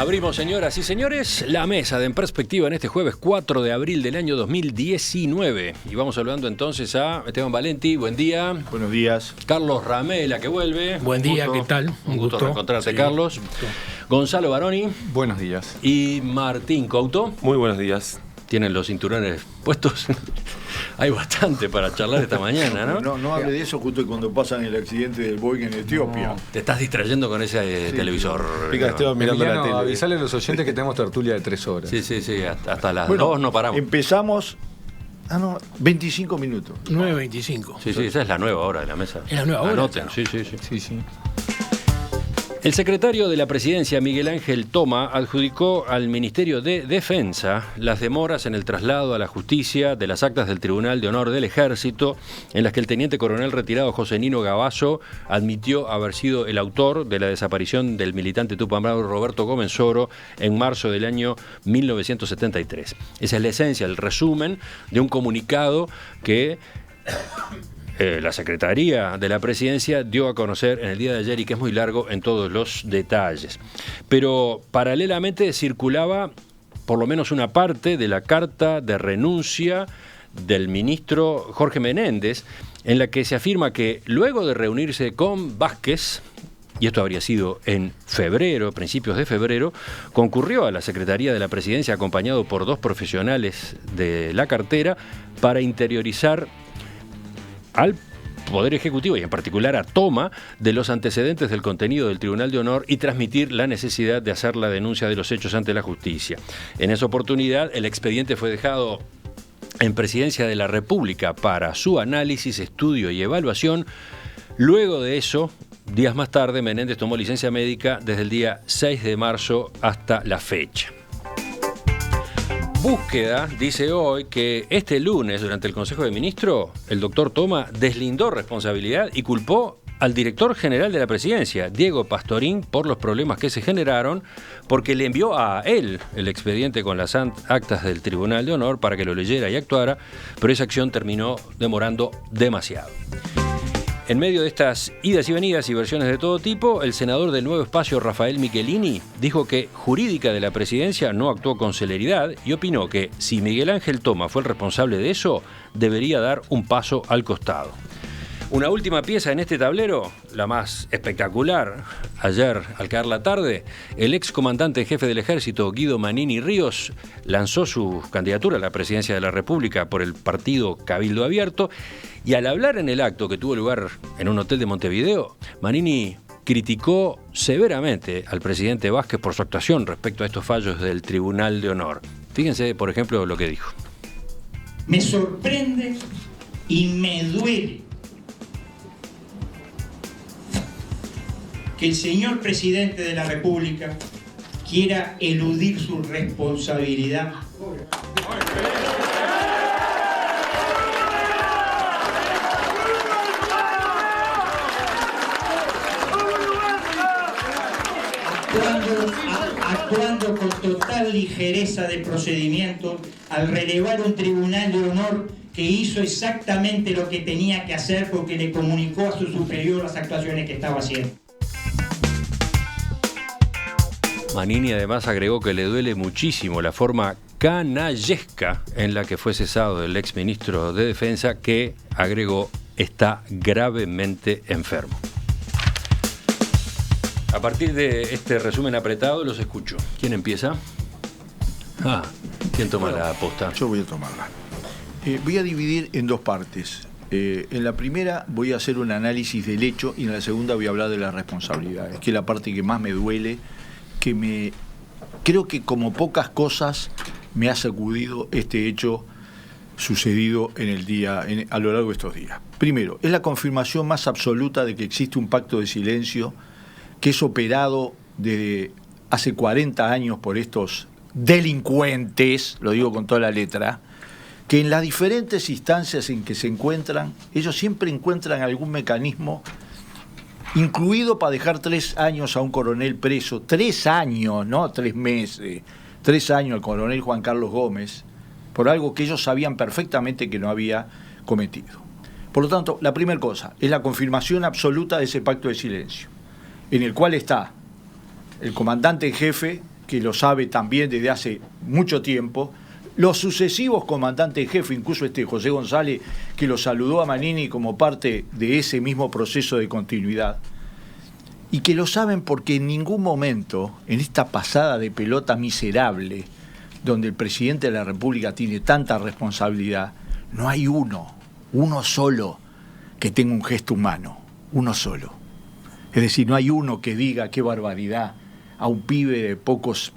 Abrimos, señoras y señores, la mesa de En Perspectiva en este jueves 4 de abril del año 2019. Y vamos hablando entonces a Esteban Valenti, buen día. Buenos días. Carlos Ramela, que vuelve. Buen día, ¿qué tal? Un gusto reencontrarte, sí, Carlos. Gonzalo Baroni. Buenos días. Y Martín Couto. Muy buenos días. Tienen los cinturones puestos. Hay bastante para charlar esta mañana, ¿no? No hable de eso justo cuando pasan el accidente del Boeing en Etiopía. No. Te estás distrayendo con ese televisor. Explica Esteban mirando la tele. Avisale a los oyentes que tenemos tertulia de 3 horas. Sí, hasta las 2 no paramos. Empezamos... 25 minutos. 9:25. Sí, esa es la nueva hora de la mesa. Es la nueva hora. Anoten, sí. El secretario de la Presidencia, Miguel Ángel Toma, adjudicó al Ministerio de Defensa las demoras en el traslado a la justicia de las actas del Tribunal de Honor del Ejército, en las que el teniente coronel retirado José Nino Gavazo admitió haber sido el autor de la desaparición del militante tupamaro Roberto Gómez Soro en marzo del año 1973. Esa es la esencia, el resumen de un comunicado que la Secretaría de la Presidencia dio a conocer en el día de ayer y que es muy largo en todos los detalles. Pero paralelamente circulaba por lo menos una parte de la carta de renuncia del ministro Jorge Menéndez, en la que se afirma que luego de reunirse con Vázquez, y esto habría sido en febrero, principios de febrero, concurrió a la Secretaría de la Presidencia acompañado por 2 profesionales de la cartera para interiorizar al Poder Ejecutivo y en particular a Toma de los antecedentes del contenido del Tribunal de Honor y transmitir la necesidad de hacer la denuncia de los hechos ante la justicia. En esa oportunidad el expediente fue dejado en Presidencia de la República para su análisis, estudio y evaluación. Luego de eso, días más tarde, Menéndez tomó licencia médica desde el día 6 de marzo hasta la fecha. Búsqueda dice hoy que este lunes, durante el Consejo de Ministros, el doctor Toma deslindó responsabilidad y culpó al director general de la Presidencia, Diego Pastorín, por los problemas que se generaron, porque le envió a él el expediente con las actas del Tribunal de Honor para que lo leyera y actuara, pero esa acción terminó demorando demasiado. En medio de estas idas y venidas y versiones de todo tipo, el senador del Nuevo Espacio, Rafael Michelini, dijo que Jurídica de la Presidencia no actuó con celeridad y opinó que si Miguel Ángel Toma fue el responsable de eso, debería dar un paso al costado. Una última pieza en este tablero, la más espectacular. Ayer, al caer la tarde, el ex comandante en jefe del Ejército, Guido Manini Ríos, lanzó su candidatura a la Presidencia de la República por el partido Cabildo Abierto, y al hablar en el acto que tuvo lugar en un hotel de Montevideo, Manini criticó severamente al presidente Vázquez por su actuación respecto a estos fallos del Tribunal de Honor. Fíjense, por ejemplo, lo que dijo. Me sorprende y me duele que el señor presidente de la República quiera eludir su responsabilidad. Actuando con total ligereza de procedimiento al relevar un tribunal de honor que hizo exactamente lo que tenía que hacer porque le comunicó a su superior las actuaciones que estaba haciendo. Manini además agregó que le duele muchísimo la forma canallesca en la que fue cesado el exministro de Defensa, que, agregó, está gravemente enfermo. A partir de este resumen apretado, los escucho. ¿Quién empieza? ¿Quién toma la posta? Yo voy a tomarla. Voy a dividir en 2 partes. En la primera voy a hacer un análisis del hecho y en la segunda voy a hablar de las responsabilidades, que es la parte que más me duele, creo que como pocas cosas me ha sacudido este hecho sucedido a lo largo de estos días. Primero, es la confirmación más absoluta de que existe un pacto de silencio que es operado desde hace 40 años por estos delincuentes, lo digo con toda la letra, que en las diferentes instancias en que se encuentran, ellos siempre encuentran algún mecanismo, incluido para dejar 3 años a un coronel preso, 3 años, no 3 meses, 3 años al coronel Juan Carlos Gómez, por algo que ellos sabían perfectamente que no había cometido. Por lo tanto, la primera cosa es la confirmación absoluta de ese pacto de silencio, en el cual está el comandante en jefe, que lo sabe también desde hace mucho tiempo, los sucesivos comandantes en jefe, incluso José González, que lo saludó a Manini como parte de ese mismo proceso de continuidad, y que lo saben porque en ningún momento, en esta pasada de pelota miserable, donde el presidente de la República tiene tanta responsabilidad, no hay uno solo que tenga un gesto humano, uno solo. Es decir, no hay uno que diga qué barbaridad a un pibe de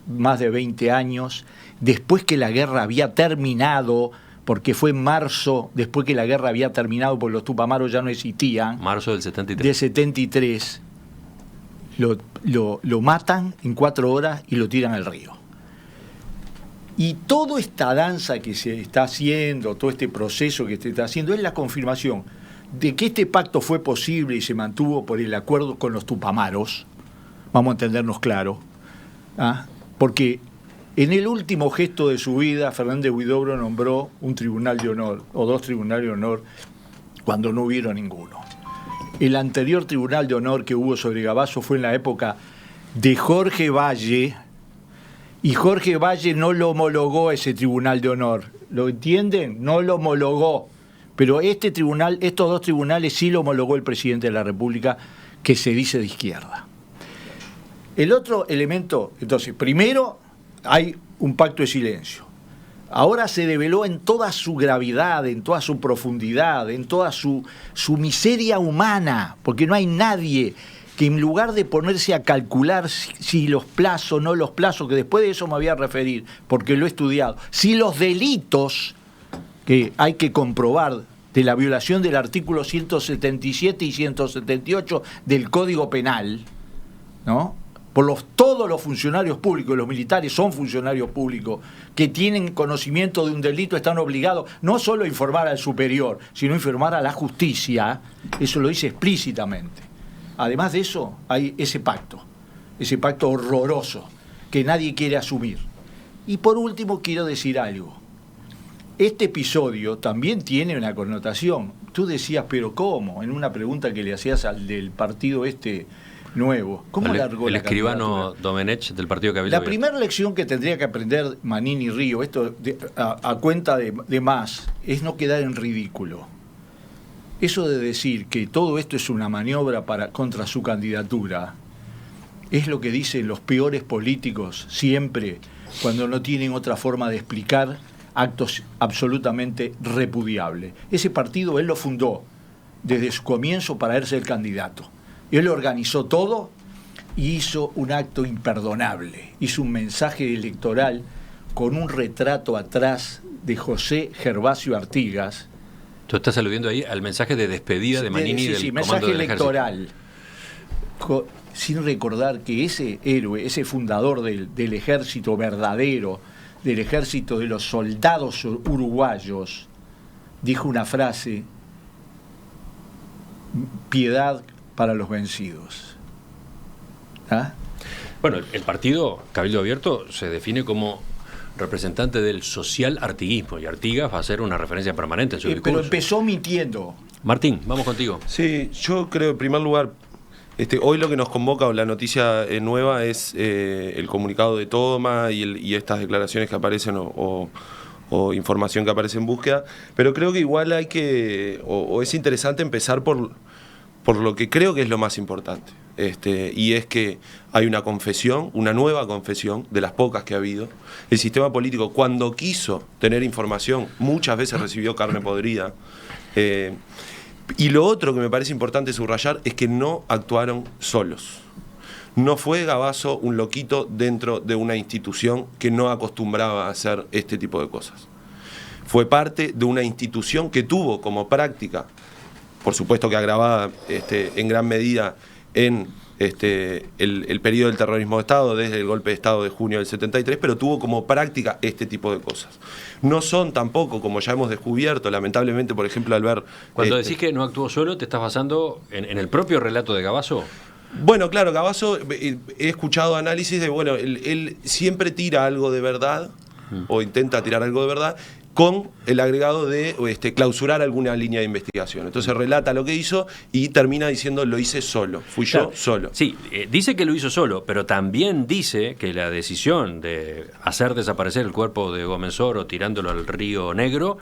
más de 20 años, después que la guerra había terminado, porque fue en marzo, después que la guerra había terminado, porque los Tupamaros ya no existían. Marzo del 73. De 73, lo matan en 4 horas y lo tiran al río. Y toda esta danza que se está haciendo, todo este proceso que se está haciendo, es la confirmación de que este pacto fue posible y se mantuvo por el acuerdo con los Tupamaros. Vamos a entendernos claro, porque en el último gesto de su vida, Fernández Huidobro nombró un tribunal de honor, o 2 tribunales de honor, cuando no hubieron ninguno. El anterior tribunal de honor que hubo sobre Gabazo fue en la época de Jorge Valle, y Jorge Valle no lo homologó ese tribunal de honor. ¿Lo entienden? No lo homologó. Pero estos 2 tribunales sí lo homologó el presidente de la República, que se dice de izquierda. El otro elemento, entonces, primero hay un pacto de silencio. Ahora se develó en toda su gravedad, en toda su profundidad, en toda su miseria humana, porque no hay nadie que en lugar de ponerse a calcular si los plazos, no los plazos, que después de eso me voy a referir, porque lo he estudiado, si los delitos que hay que comprobar de la violación del artículo 177 y 178 del Código Penal, ¿no? Todos los funcionarios públicos, los militares son funcionarios públicos, que tienen conocimiento de un delito, están obligados no solo a informar al superior, sino a informar a la justicia. Eso lo dice explícitamente. Además de eso, hay ese pacto horroroso que nadie quiere asumir. Y por último, quiero decir algo. Este episodio también tiene una connotación. Tú decías, ¿pero cómo? En una pregunta que le hacías al del partido nuevo. ¿Cómo largó el la escribano candidatura? Domenech del Partido Cabildo? La primera lección que tendría que aprender Manini y Río, esto a cuenta de más, es no quedar en ridículo. Eso de decir que todo esto es una maniobra contra su candidatura, es lo que dicen los peores políticos siempre cuando no tienen otra forma de explicar actos absolutamente repudiables. Ese partido él lo fundó desde su comienzo para él ser el candidato. Él organizó todo y hizo un acto imperdonable. Hizo un mensaje electoral con un retrato atrás de José Gervasio Artigas. Tú estás aludiendo ahí al mensaje de despedida de Manini del comando mensaje del electoral. Sin recordar que ese héroe, ese fundador del ejército verdadero, del ejército de los soldados uruguayos, dijo una frase: piedad para los vencidos. Bueno, el partido Cabildo Abierto se define como representante del social artiguismo, y Artigas va a ser una referencia permanente en su discurso. Pero empezó mintiendo. Martín, vamos contigo. Sí, yo creo, en primer lugar, hoy lo que nos convoca, o la noticia nueva, es el comunicado de Toma y estas declaraciones que aparecen o información que aparece en búsqueda, pero creo que igual hay que, o es interesante empezar por lo que creo que es lo más importante, y es que hay una confesión, una nueva confesión, de las pocas que ha habido. El sistema político, cuando quiso tener información, muchas veces recibió carne podrida. Y lo otro que me parece importante subrayar es que no actuaron solos. No fue Gabazo un loquito dentro de una institución que no acostumbraba a hacer este tipo de cosas. Fue parte de una institución que tuvo como práctica, por supuesto que agravada en gran medida en el periodo del terrorismo de Estado, desde el golpe de Estado de junio del 73, pero tuvo como práctica este tipo de cosas. No son tampoco, como ya hemos descubierto, lamentablemente, por ejemplo, al ver... Cuando decís que no actuó solo, ¿te estás basando en el propio relato de Gabazo? Bueno, claro, Gabazo, he escuchado análisis de, bueno, él siempre tira algo de verdad, o intenta tirar algo de verdad, con el agregado de clausurar alguna línea de investigación. Entonces relata lo que hizo y termina diciendo: lo hice solo, fui yo solo. Sí, dice que lo hizo solo, pero también dice que la decisión de hacer desaparecer el cuerpo de Gómez Oro tirándolo al Río Negro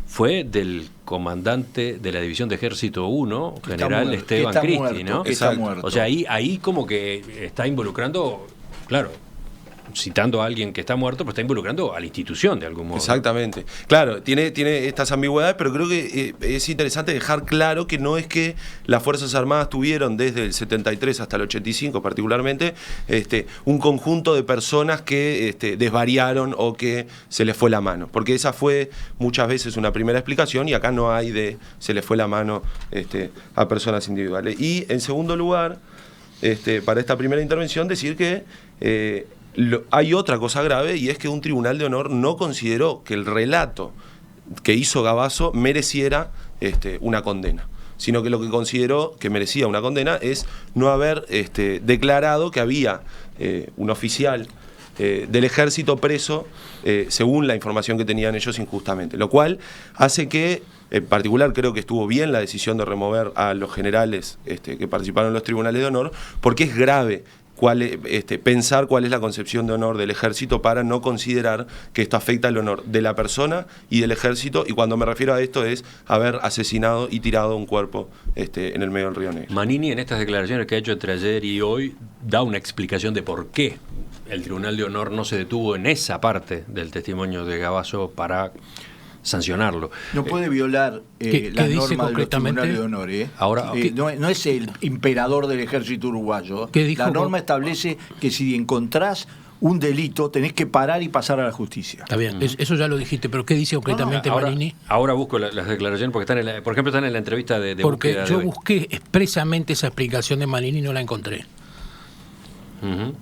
fue del comandante de la División de Ejército 1, general Esteban Cristi, ¿no? O sea, ahí como que está involucrando, claro, citando a alguien que está muerto, pero está involucrando a la institución de algún modo. Exactamente. Claro, tiene estas ambigüedades, pero creo que es interesante dejar claro que no es que las Fuerzas Armadas tuvieron desde el 73 hasta el 85 particularmente un conjunto de personas que desvariaron o que se les fue la mano, porque esa fue muchas veces una primera explicación y acá no hay de se les fue la mano a personas individuales. Y en segundo lugar, para esta primera intervención decir que hay otra cosa grave, y es que un tribunal de honor no consideró que el relato que hizo Gavazo mereciera una condena, sino que lo que consideró que merecía una condena es no haber declarado que había un oficial del ejército preso según la información que tenían ellos injustamente, lo cual hace que, en particular, creo que estuvo bien la decisión de remover a los generales que participaron en los tribunales de honor, porque es grave pensar cuál es la concepción de honor del ejército para no considerar que esto afecta el honor de la persona y del ejército, y cuando me refiero a esto es haber asesinado y tirado un cuerpo en el medio del Río Negro. Manini, en estas declaraciones que ha hecho entre ayer y hoy, da una explicación de por qué el Tribunal de Honor no se detuvo en esa parte del testimonio de Gavazo para sancionarlo. No puede violar las normas de los tribunales de honor. Ahora, no es el imperador del ejército uruguayo. La norma establece que si encontrás un delito tenés que parar y pasar a la justicia. Está bien, eso ya lo dijiste, pero ¿qué dice concretamente Manini? Ahora busco las declaraciones porque están por ejemplo, están en la entrevista de porque búsqueda yo de busqué expresamente esa explicación de Manini y no la encontré. Uh-huh.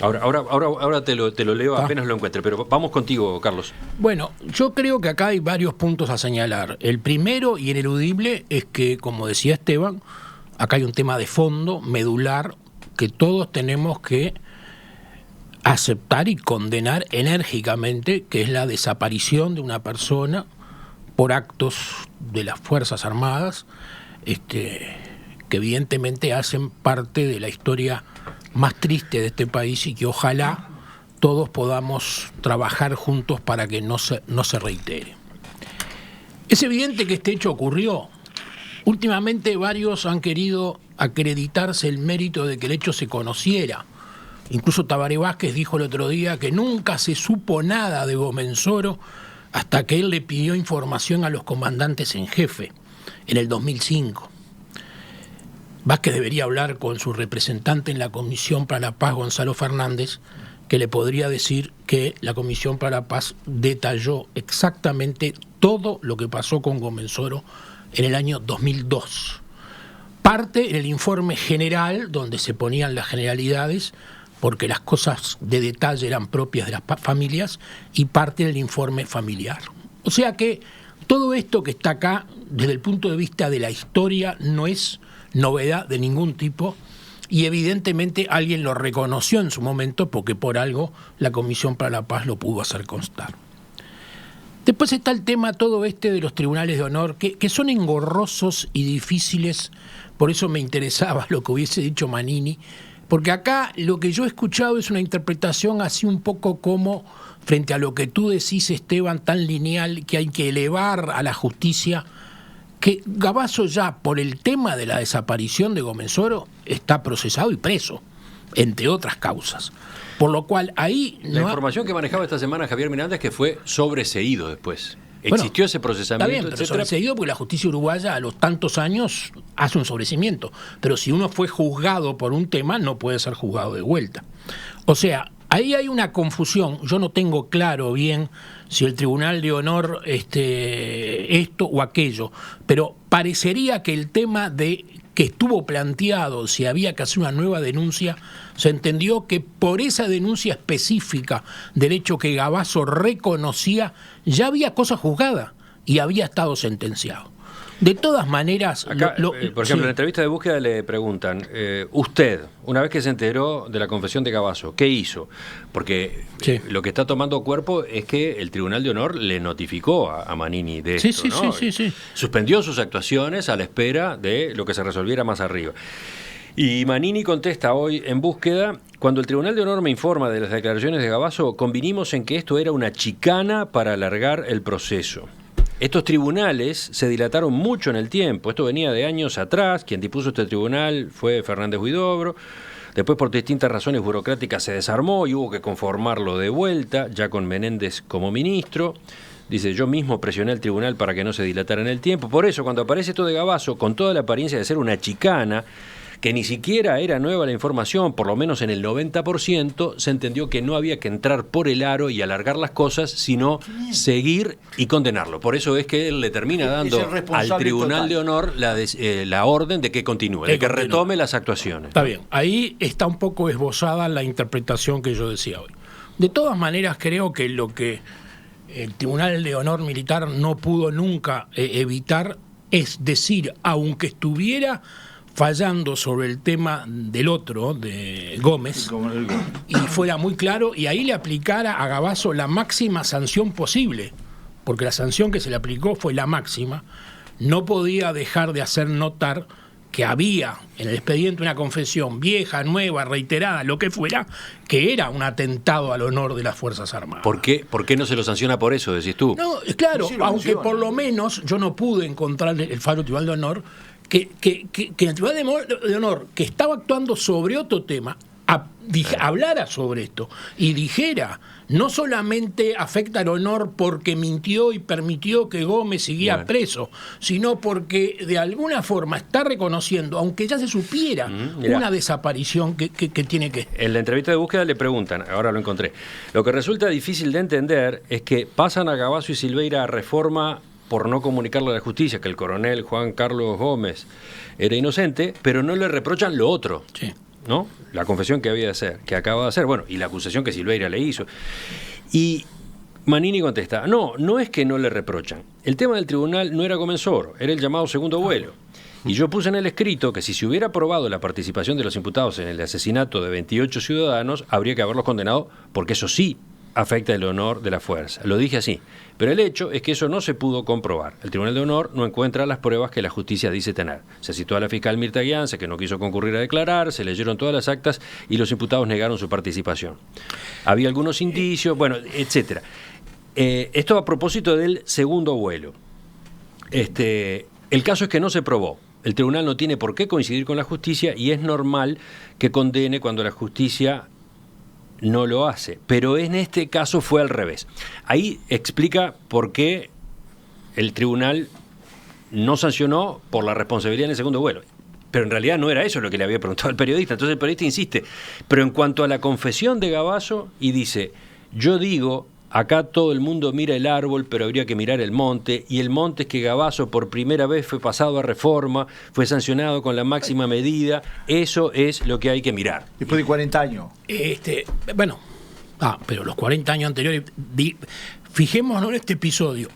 Ahora te lo leo apenas lo encuentre, pero vamos contigo, Carlos. Bueno, yo creo que acá hay varios puntos a señalar. El primero y ineludible es que, como decía Esteban, acá hay un tema de fondo, medular, que todos tenemos que aceptar y condenar enérgicamente, que es la desaparición de una persona por actos de las Fuerzas Armadas, que evidentemente hacen parte de la historia más triste de este país y que ojalá todos podamos trabajar juntos para que no se reitere. Es evidente que este hecho ocurrió. Últimamente varios han querido acreditarse el mérito de que el hecho se conociera. Incluso Tabaré Vázquez dijo el otro día que nunca se supo nada de Gómez Oro hasta que él le pidió información a los comandantes en jefe en el 2005. Vázquez debería hablar con su representante en la Comisión para la Paz, Gonzalo Fernández, que le podría decir que la Comisión para la Paz detalló exactamente todo lo que pasó con Gómez Oro en el año 2002. Parte en el informe general, donde se ponían las generalidades, porque las cosas de detalle eran propias de las familias, y parte en el informe familiar. O sea que todo esto que está acá, desde el punto de vista de la historia, no es novedad de ningún tipo, y evidentemente alguien lo reconoció en su momento porque por algo la Comisión para la Paz lo pudo hacer constar. Después está el tema todo de los tribunales de honor, que son engorrosos y difíciles, por eso me interesaba lo que hubiese dicho Manini, porque acá lo que yo he escuchado es una interpretación así un poco como, frente a lo que tú decís, Esteban, tan lineal, que hay que elevar a la justicia, que Gavazo ya, por el tema de la desaparición de Gómez Oro, está procesado y preso, entre otras causas. Por lo cual ahí... La información que manejaba esta semana Javier Miranda es que fue sobreseído después. Existió ese procesamiento, está bien, pero sobreseído porque la justicia uruguaya a los tantos años hace un sobreseimiento. Pero si uno fue juzgado por un tema, no puede ser juzgado de vuelta. O sea, ahí hay una confusión. Yo no tengo claro bien si el Tribunal de Honor esto o aquello, pero parecería que el tema de que estuvo planteado si había que hacer una nueva denuncia, se entendió que por esa denuncia específica del hecho que Gavazo reconocía, ya había cosa juzgada y había estado sentenciado. De todas maneras... Acá, por ejemplo, sí. en la entrevista de búsqueda le preguntan, usted, una vez que se enteró de la confesión de Cavazo, ¿qué hizo? Porque Sí. lo que está tomando cuerpo es que el Tribunal de Honor le notificó a Manini de Sí, esto, sí, ¿no? sí. Suspendió sus actuaciones a la espera de lo que se resolviera más arriba. Y Manini contesta hoy en búsqueda: cuando el Tribunal de Honor me informa de las declaraciones de Cavazo, convinimos en que esto era una chicana para alargar el proceso. Estos tribunales se dilataron mucho en el tiempo, esto venía de años atrás, quien dispuso este tribunal fue Fernández Huidobro, después por distintas razones burocráticas se desarmó y hubo que conformarlo de vuelta, ya con Menéndez como ministro. Dice, yo mismo presioné al tribunal para que no se dilatara en el tiempo. Por eso, cuando aparece esto de Cavazo, con toda la apariencia de ser una chicana, que ni siquiera era nueva la información, por lo menos en el 90%, se entendió que no había que entrar por el aro y alargar las cosas, sino seguir y condenarlo. Por eso es que él le termina dando Es el responsable al Tribunal total. de Honor la orden de que continúe, de que continúe. retome las actuaciones. Está bien, ahí está un poco esbozada la interpretación que yo decía hoy. De todas maneras, creo que lo que el Tribunal de Honor Militar no pudo nunca evitar es decir, aunque estuviera fallando sobre el tema del otro, de Gómez, y fuera muy claro, y ahí le aplicara a Cavazo la máxima sanción posible, porque la sanción que se le aplicó fue la máxima, no podía dejar de hacer notar que había en el expediente una confesión vieja, nueva, reiterada, lo que fuera, que era un atentado al honor de las Fuerzas Armadas. ¿Por qué no se lo sanciona por eso, decís tú? No, claro, Sí lo aunque menciona. por lo menos yo no pude encontrar el fallo del Tribunal de Honor, que el Tribunal de Honor, que estaba actuando sobre otro tema, hablara sobre esto y dijera, no solamente afecta al honor porque mintió y permitió que Gómez siguiera preso, sino porque de alguna forma está reconociendo, aunque ya se supiera, mirá. una desaparición que tiene que... En la entrevista de búsqueda le preguntan, ahora lo encontré, lo que resulta difícil de entender es que pasan a Cavazo y Silveira a Reforma por no comunicarle a la justicia que el coronel Juan Carlos Gómez era inocente, pero no le reprochan lo otro. Sí. ¿No? La confesión que acaba de hacer, bueno, y la acusación que Silveira le hizo. Y Manini contesta, no es que no le reprochan. El tema del tribunal no era Comensoro, era el llamado segundo vuelo. Y yo puse en el escrito que si se hubiera aprobado la participación de los imputados en el asesinato de 28 ciudadanos, habría que haberlos condenado, porque eso sí afecta el honor de la fuerza. Lo dije así. Pero el hecho es que eso no se pudo comprobar. El Tribunal de Honor no encuentra las pruebas que la justicia dice tener. Se citó a la fiscal Mirta Guianza, que no quiso concurrir a declarar, se leyeron todas las actas y los imputados negaron su participación. Había algunos indicios, bueno, etcétera. Esto a propósito del segundo vuelo. El caso es que no se probó. El tribunal no tiene por qué coincidir con la justicia y es normal que condene cuando la justicia no lo hace, pero en este caso fue al revés. Ahí explica por qué el tribunal no sancionó por la responsabilidad en el segundo vuelo. Pero en realidad no era eso lo que le había preguntado al periodista. Entonces el periodista insiste. Pero en cuanto a la confesión de Cavazo, y dice, yo digo, acá todo el mundo mira el árbol, pero habría que mirar el monte, y el monte es que Cavazo por primera vez fue pasado a Reforma, fue sancionado con la máxima medida, eso es lo que hay que mirar. Después de 40 años. Pero los 40 años anteriores, fijémonos en este episodio.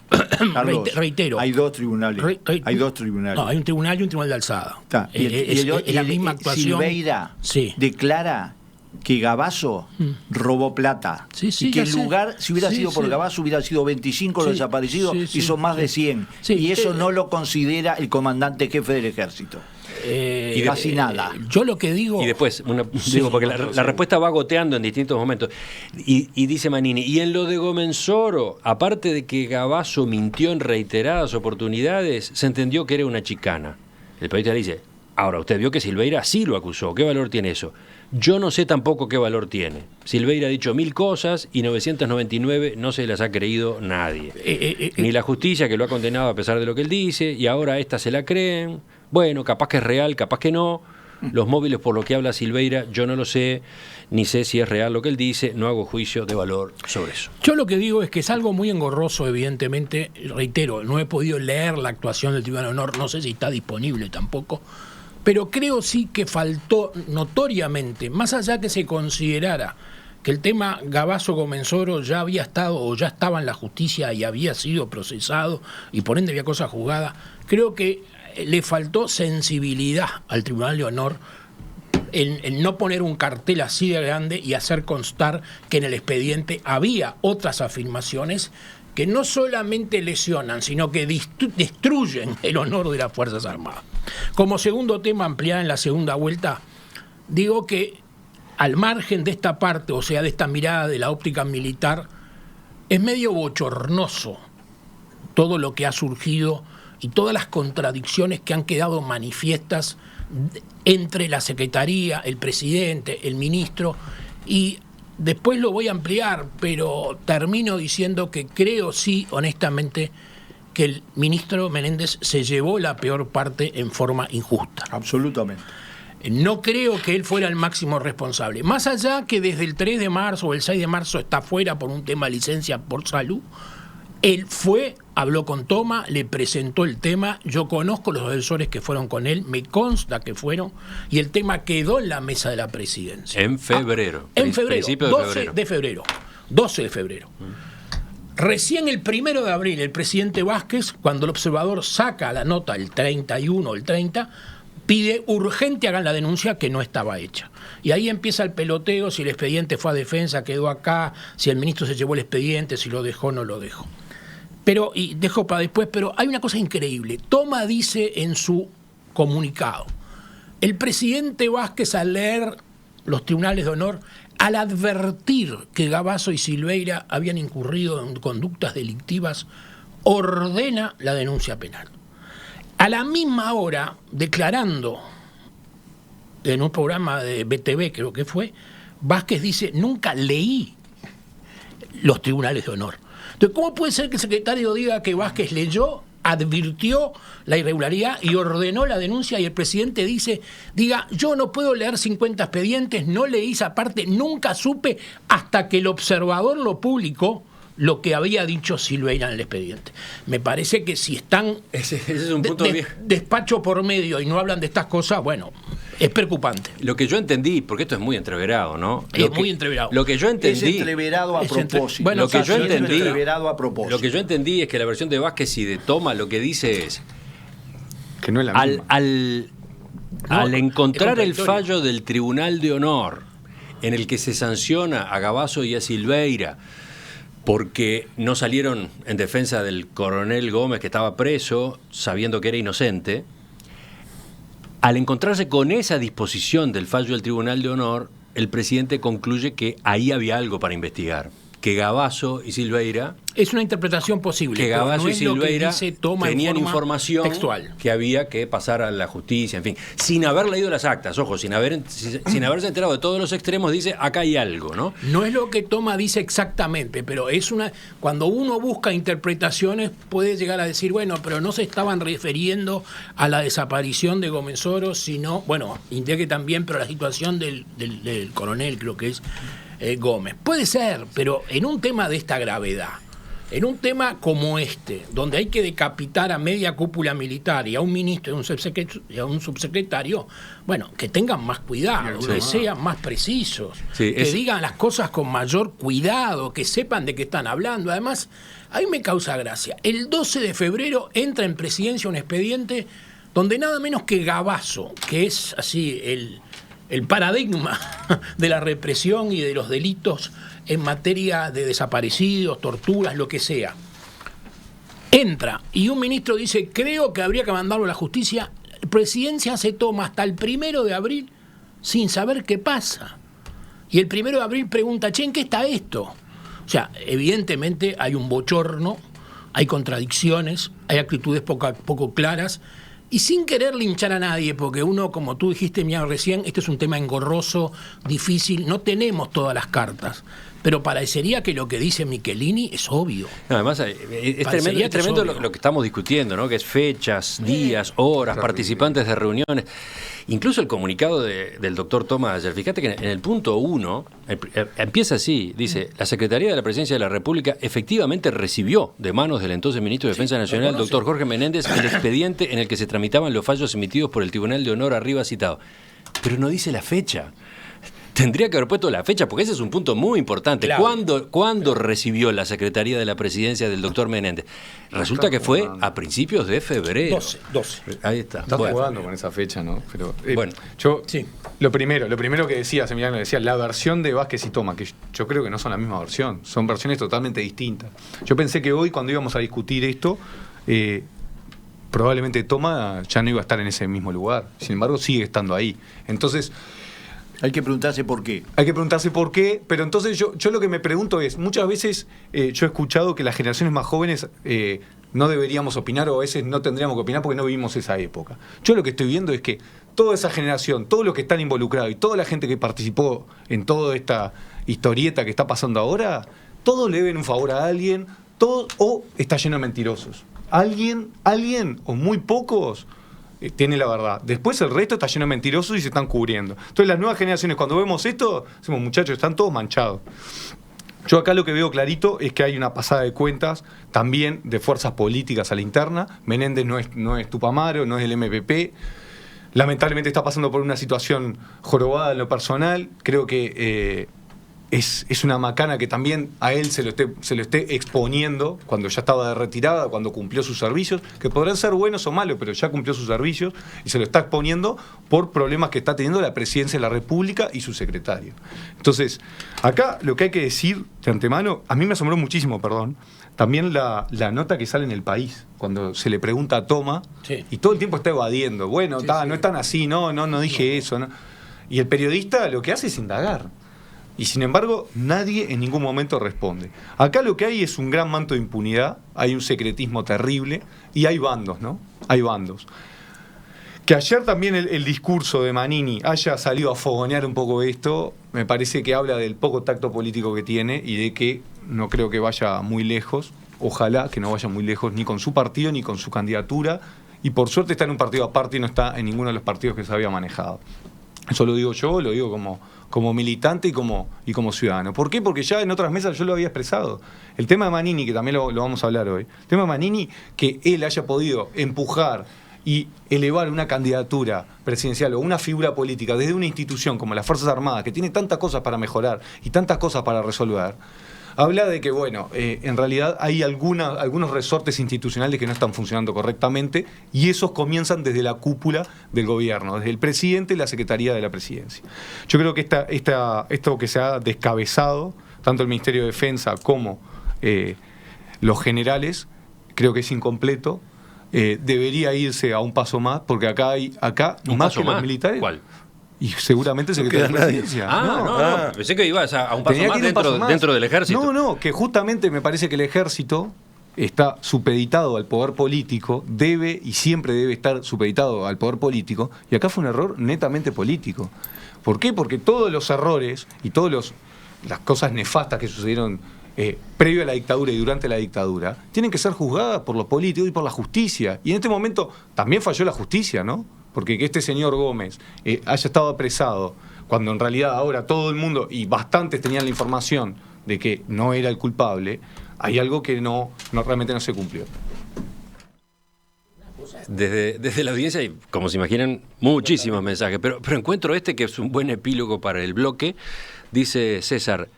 Carlos, reitero. hay dos tribunales. Hay dos tribunales. No, hay un tribunal y un tribunal de alzada. Está. Es la misma actuación. Silveira Sí. declara que Cavazo robó plata. Sí, y que ya el sé. lugar, si hubiera Sí, sido por sí. Cavazo, hubiera sido 25 los Sí, desaparecidos sí, y son más de 100. Sí, y eso no lo considera el comandante jefe del ejército. Y casi nada. Yo lo que digo... Y después, porque la respuesta va goteando en distintos momentos. Y dice Manini, y en lo de Comensoro, aparte de que Cavazo mintió en reiteradas oportunidades, se entendió que era una chicana. El periodista le dice, ahora usted vio que Silveira sí lo acusó, ¿qué valor tiene eso? Yo no sé tampoco qué valor tiene. Silveira ha dicho 1000 cosas y 999 no se las ha creído nadie. Ni la justicia, que lo ha condenado a pesar de lo que él dice, y ahora esta se la creen. Bueno, capaz que es real, capaz que no. Los móviles por lo que habla Silveira, yo no lo sé, ni sé si es real lo que él dice, no hago juicio de valor sobre eso. Yo lo que digo es que es algo muy engorroso, evidentemente. Reitero, no he podido leer la actuación del Tribunal de Honor, no sé si está disponible tampoco. Pero creo sí que faltó notoriamente, más allá que se considerara que el tema Gavazo-Comensoro ya había estado o ya estaba en la justicia y había sido procesado y por ende había cosa juzgada, creo que le faltó sensibilidad al Tribunal de Honor en no poner un cartel así de grande y hacer constar que en el expediente había otras afirmaciones que no solamente lesionan, sino que destruyen el honor de las Fuerzas Armadas. Como segundo tema, ampliado en la segunda vuelta, digo que al margen de esta parte, o sea, de esta mirada de la óptica militar, es medio bochornoso todo lo que ha surgido y todas las contradicciones que han quedado manifiestas entre la Secretaría, el presidente, el ministro, y después lo voy a ampliar, pero termino diciendo que creo sí, honestamente, que el ministro Menéndez se llevó la peor parte en forma injusta. Absolutamente. No creo que él fuera el máximo responsable. Más allá que desde el 3 de marzo o el 6 de marzo está fuera por un tema de licencia por salud, él fue, habló con Toma, le presentó el tema, yo conozco los asesores que fueron con él, me consta que fueron, y el tema quedó en la mesa de la presidencia. En febrero. En febrero, Principio 12 de febrero. 12 de febrero. Recién el 1 de abril, el presidente Vázquez, cuando el observador saca la nota el 31 o el 30, pide urgente hagan la denuncia que no estaba hecha. Y ahí empieza el peloteo, si el expediente fue a defensa, quedó acá, si el ministro se llevó el expediente, si lo dejó, no lo dejó. Pero, y dejo para después, pero hay una cosa increíble. Toma dice en su comunicado, el presidente Vázquez al leer los tribunales de honor, al advertir que Gavazo y Silveira habían incurrido en conductas delictivas, ordena la denuncia penal. A la misma hora, declarando en un programa de BTV, creo que fue, Vázquez dice, nunca leí los tribunales de honor. Entonces, ¿cómo puede ser que el secretario diga que Vázquez leyó, advirtió la irregularidad y ordenó la denuncia y el presidente diga, yo no puedo leer 50 expedientes, no leí esa parte, nunca supe hasta que el observador lo publicó lo que había dicho Silveira en el expediente? Me parece que si están ese es un punto bien. Despacho por medio y no hablan de estas cosas, bueno, es preocupante. Lo que yo entendí, porque esto es muy entreverado, ¿no? Muy entreverado. Lo que yo entendí... Es entreverado a propósito. Bueno, lo que yo entendí... Entreverado a propósito. Lo que yo entendí es que la versión de Vázquez y de Toma lo que dice es... Que no es la misma. Al encontrar el fallo del Tribunal de Honor en el que se sanciona a Gavazo y a Silveira porque no salieron en defensa del coronel Gómez, que estaba preso, sabiendo que era inocente, al encontrarse con esa disposición del fallo del Tribunal de Honor, el presidente concluye que ahí había algo para investigar, que Gavazo y Silveira... Es una interpretación posible. Que Gavazo no y Silveira tenían información textual que había que pasar a la justicia, en fin, sin haber leído las actas, ojo, sin haberse enterado de todos los extremos, dice, acá hay algo, ¿no? No es lo que Toma dice exactamente, pero es cuando uno busca interpretaciones puede llegar a decir, bueno, pero no se estaban refiriendo a la desaparición de Comensoro, sino, bueno, indique también, pero la situación del coronel, creo que es Gómez. Puede ser, pero en un tema de esta gravedad, en un tema como este, donde hay que decapitar a media cúpula militar y a un ministro y a un subsecretario, bueno, que tengan más cuidado, que sean más precisos, que digan las cosas con mayor cuidado, que sepan de qué están hablando. Además, a mí me causa gracia. El 12 de febrero entra en presidencia un expediente donde nada menos que Gavazo, que es así el paradigma de la represión y de los delitos en materia de desaparecidos, torturas, lo que sea, entra y un ministro dice, creo que habría que mandarlo a la justicia. La presidencia se toma hasta el 1 de abril sin saber qué pasa. Y el 1 de abril pregunta, ¿en qué está esto? O sea, evidentemente hay un bochorno, hay contradicciones, hay actitudes poco claras. Y sin querer linchar a nadie, porque uno, como tú dijiste, Mía, recién, este es un tema engorroso, difícil, no tenemos todas las cartas. Pero parecería que lo que dice Michelini es obvio. No, además, es tremendo lo que estamos discutiendo, ¿no? Que es fechas, días, horas, participantes de reuniones. Incluso el comunicado del doctor Toma ayer, fíjate que en el punto 1, empieza así, dice, la Secretaría de la Presidencia de la República efectivamente recibió de manos del entonces Ministro de Defensa Nacional, doctor Jorge Menéndez, el expediente en el que se tramitaban los fallos emitidos por el Tribunal de Honor arriba citado. Pero no dice la fecha. tendría que haber puesto la fecha, porque ese es un punto muy importante. Claro. ¿Cuándo recibió la Secretaría de la Presidencia del doctor Menéndez? Resulta que fue a principios de febrero. 12. Ahí está. Estás Bueno. jugando con esa fecha, ¿no? Pero Bueno, yo sí. lo primero que decía, Emiliano, decía la versión de Vázquez y Toma, que yo creo que no son la misma versión, son versiones totalmente distintas. Yo pensé que hoy, cuando íbamos a discutir esto, probablemente Toma ya no iba a estar en ese mismo lugar. Sin embargo, sigue estando ahí. Entonces, hay que preguntarse por qué. hay que preguntarse por qué, pero entonces yo lo que me pregunto es, muchas veces yo he escuchado que las generaciones más jóvenes no deberíamos opinar, o a veces no tendríamos que opinar porque no vivimos esa época. Yo lo que estoy viendo es que toda esa generación, todos los que están involucrados y toda la gente que participó en toda esta historieta que está pasando ahora, todos le deben un favor a alguien, todos, o está lleno de mentirosos. Alguien o muy pocos tiene la verdad. Después el resto está lleno de mentirosos y se están cubriendo. Entonces las nuevas generaciones, cuando vemos esto, decimos, muchachos, están todos manchados. Yo acá lo que veo clarito es que hay una pasada de cuentas también de fuerzas políticas a la interna. Menéndez no es Tupamaro, no es del MPP. Lamentablemente está pasando por una situación jorobada en lo personal. Creo que es una macana que también a él se lo esté exponiendo cuando ya estaba de retirada, cuando cumplió sus servicios, que podrán ser buenos o malos, pero ya cumplió sus servicios y se lo está exponiendo por problemas que está teniendo la presidencia de la República y su secretario. Entonces, acá lo que hay que decir de antemano, a mí me asombró muchísimo, también la nota que sale en El País, cuando se le pregunta a Toma, Sí. y todo el tiempo está evadiendo, bueno, Sí, no es tan así, no dije eso, ¿no? Y el periodista lo que hace es indagar. Y sin embargo, nadie en ningún momento responde. Acá lo que hay es un gran manto de impunidad, hay un secretismo terrible y hay bandos, ¿no? Hay bandos. Que ayer también el discurso de Manini haya salido a fogonear un poco esto, me parece que habla del poco tacto político que tiene y de que no creo que vaya muy lejos. Ojalá que no vaya muy lejos ni con su partido ni con su candidatura. Y por suerte está en un partido aparte y no está en ninguno de los partidos que se había manejado. Eso lo digo yo, lo digo como militante y como ciudadano. ¿Por qué? Porque ya en otras mesas yo lo había expresado. El tema de Manini, que también lo vamos a hablar hoy, el tema de Manini, que él haya podido empujar y elevar una candidatura presidencial o una figura política desde una institución como las Fuerzas Armadas, que tiene tantas cosas para mejorar y tantas cosas para resolver, habla de que, bueno, en realidad hay algunos resortes institucionales que no están funcionando correctamente y esos comienzan desde la cúpula del gobierno, desde el presidente y la Secretaría de la Presidencia. Yo creo que esto que se ha descabezado, tanto el Ministerio de Defensa como los generales, creo que es incompleto. Debería irse a un paso más, porque acá ¿Un más paso que los más? militares. ¿Cuál? Y seguramente Secretaría de la Presidencia. No. Pensé que ibas a un paso Tenía más, que ir un paso más. dentro del ejército. No, que justamente me parece que el ejército está supeditado al poder político, debe y siempre debe estar supeditado al poder político, y acá fue un error netamente político. ¿Por qué? Porque todos los errores y todas las cosas nefastas que sucedieron previo a la dictadura y durante la dictadura tienen que ser juzgadas por los políticos y por la justicia. Y en este momento también falló la justicia, ¿no? Porque que este señor Gómez haya estado apresado, cuando en realidad ahora todo el mundo, y bastantes tenían la información de que no era el culpable, hay algo que realmente no se cumplió. Desde la audiencia hay, como se imaginan, muchísimos mensajes, pero encuentro este que es un buen epílogo para el bloque. Dice César,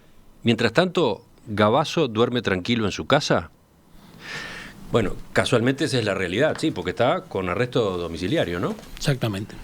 mientras tanto, ¿Gabazo duerme tranquilo en su casa? Bueno, casualmente esa es la realidad, sí, porque está con arresto domiciliario, ¿no? Exactamente.